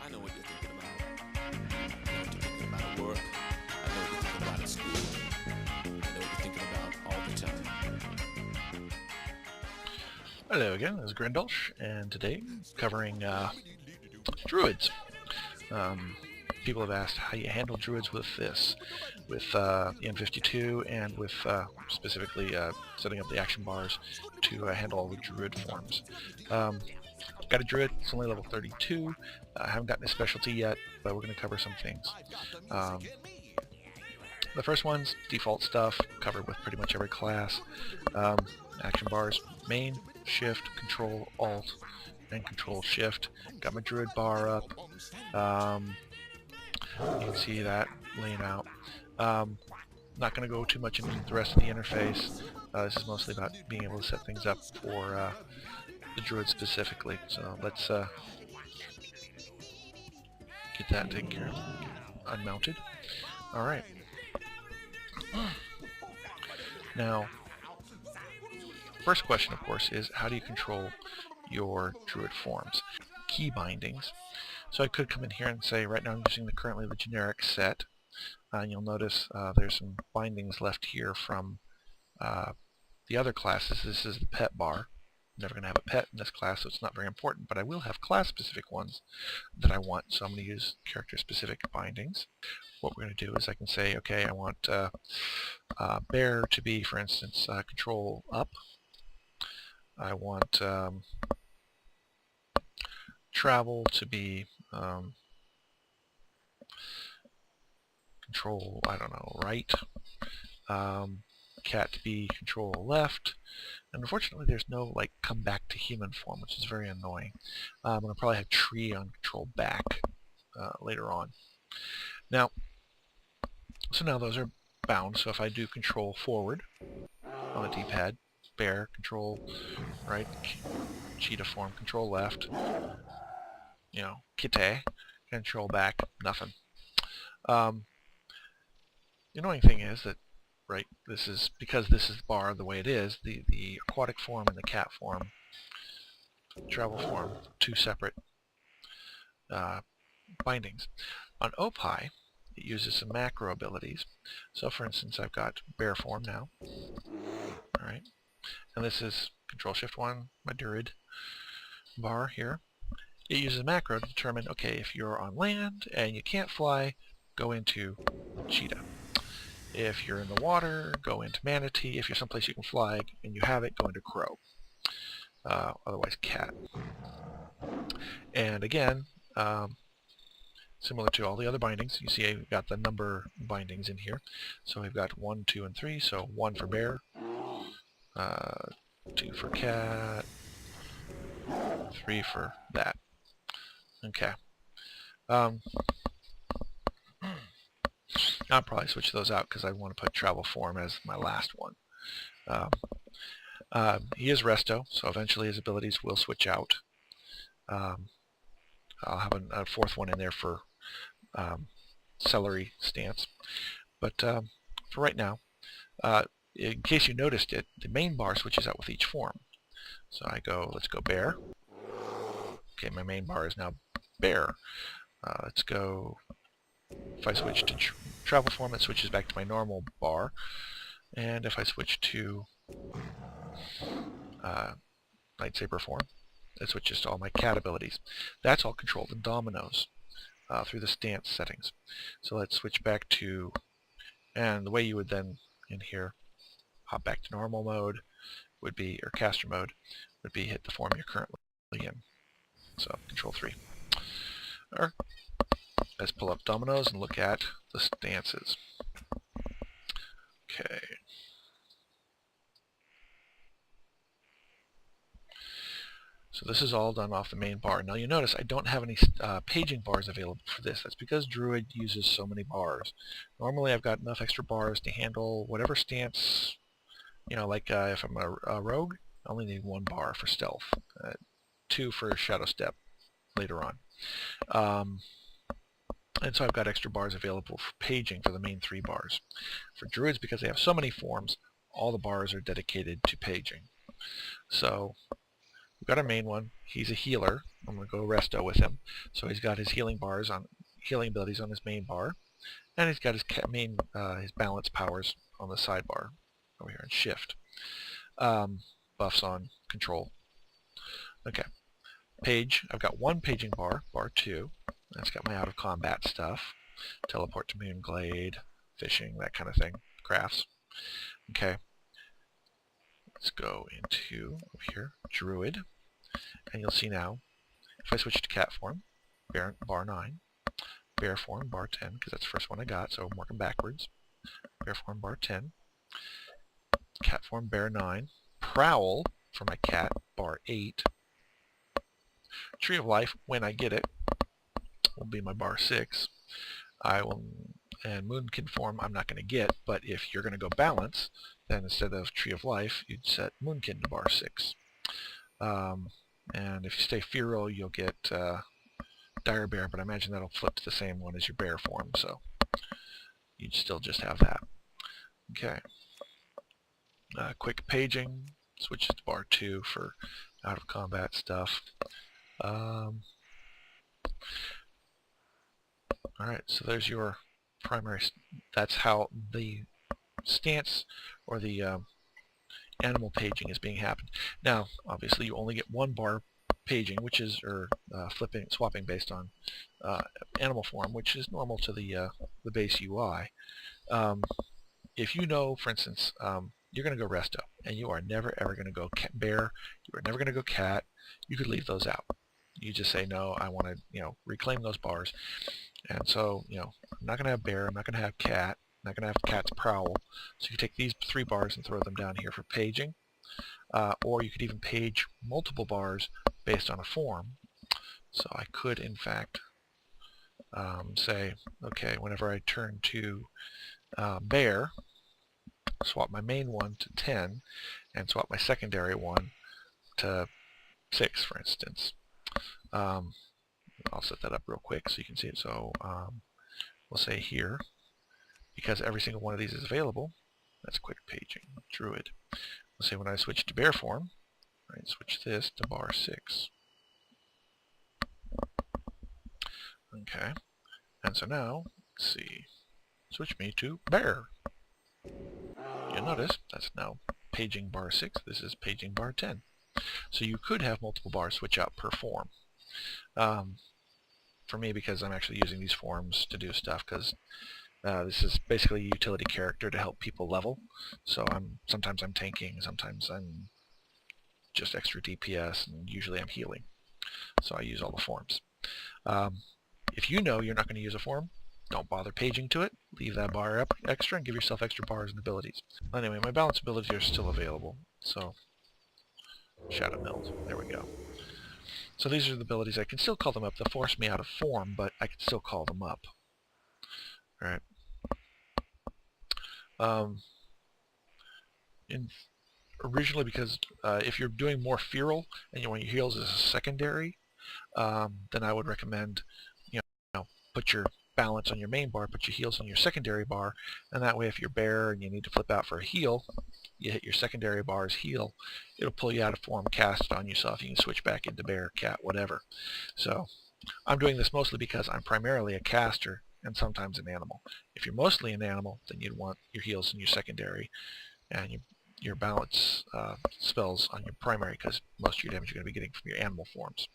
I know what you're thinking about. I know what you're thinking about at work. I know what you're thinking about at school. I know what you're thinking about all the time. Hello again, this is Grindulch, and today covering Druids. People have asked how you handle Druids with this, with the N52 and with specifically setting up the action bars to handle all the Druid forms. Got a Druid, it's only level 32, I haven't gotten a specialty yet, but we're going to cover some things. The first one's default stuff, covered with pretty much every class. Action bars, main, shift, control, alt, and control shift. Got my Druid bar up. You can see that laying out. Not going to go too much into the rest of the interface. This is mostly about being able to set things up for the Druid specifically. So let's get that taken care of. Unmounted. Alright. Now, first question, of course, is how do you control your Druid forms? Key bindings. So I could come in here and say, right now I'm using currently the generic set. And you'll notice there's some bindings left here from the other classes. This is the pet bar. I'm never going to have a pet in this class, so it's not very important, but I will have class-specific ones that I want, so I'm going to use character-specific bindings. What we're going to do is I can say, okay, I want bear to be, for instance, control up. I want travel to be control, I don't know, right. Cat to be control left. And unfortunately there's no like come back to human form, which is very annoying. I'm going to probably have tree on control back later on. Now, so now those are bound, so if I do control forward on the D-pad, bear, control right, cheetah form, control left, you know, kite, control back, nothing. The annoying thing is that, right, this is, because this is the bar the way it is, the aquatic form and the cat form, travel form, two separate bindings. On Opie, it uses some macro abilities. So for instance, I've got bear form now. Alright. And this is Control Shift 1, my Druid bar here. It uses a macro to determine, okay, if you're on land and you can't fly, go into cheetah. If you're in the water, go into manatee. If you're someplace you can fly and you have it, go into crow. Otherwise cat. And again, similar to all the other bindings, you see I've got the number bindings in here. So we've got 1, 2, and 3. So 1 for bear, 2 for cat, 3 for that. Okay. I'll probably switch those out because I want to put travel form as my last one. He is resto, so eventually his abilities will switch out. I'll have a fourth one in there for celery stance. But for right now, in case you noticed it, the main bar switches out with each form. So I go, let's go bear. Okay, my main bar is now bear. Let's go, if I switch to travel form, it switches back to my normal bar. And if I switch to lightsaber form, it switches to all my cat abilities. That's all controlled in dominoes through the stance settings. So let's switch back to, and the way you would then, in here, hop back to normal mode would be, or caster mode, would be hit the form you're currently in. So control 3. Or let's pull up dominoes and look at the stances. Okay. So this is all done off the main bar. Now you notice I don't have any paging bars available for this. That's because Druid uses so many bars. Normally I've got enough extra bars to handle whatever stance, you know, like if I'm a rogue, I only need 1 bar for stealth, 2 for shadow step later on. And so I've got extra bars available for paging for the main 3 bars. For Druids, because they have so many forms, all the bars are dedicated to paging. So we've got our main one. He's a healer, I'm going to go resto with him. So he's got his healing abilities on his main bar, and he's got his his balance powers on the sidebar over here in shift. Buffs on control. Okay. Page, I've got one paging bar, bar 2. That's got my out of combat stuff. Teleport to Moonglade, fishing, that kind of thing. Crafts. Okay. Let's go into over here, Druid. And you'll see now, if I switch to cat form, bar 9. Bear form, bar 10, because that's the first one I got, so I'm working backwards. Bear form, bar 10. Cat form, bear 9. Prowl for my cat, bar 8. Tree of Life, when I get it, will be my bar 6. And Moonkin form I'm not going to get, but if you're going to go balance, then instead of Tree of Life, you'd set Moonkin to bar 6. And if you stay feral, you'll get Dire Bear, but I imagine that'll flip to the same one as your bear form, so you'd still just have that. Okay. Quick paging, switches to bar 2 for out of combat stuff. Alright, so there's your primary, that's how the stance or the animal paging is being happened. Now, obviously you only get one bar paging, which is, swapping based on animal form, which is normal to the base UI. If you know, for instance, you're going to go resto, and you are never ever going to go bear, you are never going to go cat, you could leave those out. You just say, no, I want to, reclaim those bars. And so, I'm not going to have bear, I'm not going to have cat, I'm not going to have cat's prowl. So you take these 3 bars and throw them down here for paging. Or you could even page multiple bars based on a form. So I could, in fact, say, okay, whenever I turn to bear, swap my main one to 10, and swap my secondary one to 6, for instance. I'll set that up real quick so you can see it. So we'll say here, because every single one of these is available, that's quick paging, Druid. We'll say when I switch to bear form, right, switch this to bar 6. Okay, and so now, let's see, switch me to bear. You'll notice that's now paging bar 6, this is paging bar 10. So you could have multiple bars switch out per form. For me, because I'm actually using these forms to do stuff, because this is basically a utility character to help people level. So sometimes I'm tanking, sometimes I'm just extra DPS, and usually I'm healing. So I use all the forms. If you know you're not going to use a form, don't bother paging to it. Leave that bar up extra and give yourself extra bars and abilities. Anyway, my balance abilities are still available. So Shadow Meld, there we go. So these are the abilities. I can still call them up. They'll force me out of form, but I can still call them up. All right. Originally, because if you're doing more feral and you want your heals as a secondary, then I would recommend, put your balance on your main bar, put your heals on your secondary bar, and that way if you're bear and you need to flip out for a heal, you hit your secondary bar's heal, it'll pull you out of form, cast it on yourself, you can switch back into bear, cat, whatever. So I'm doing this mostly because I'm primarily a caster and sometimes an animal. If you're mostly an animal, then you'd want your heals in your secondary and your balance spells on your primary, because most of your damage you're going to be getting from your animal forms.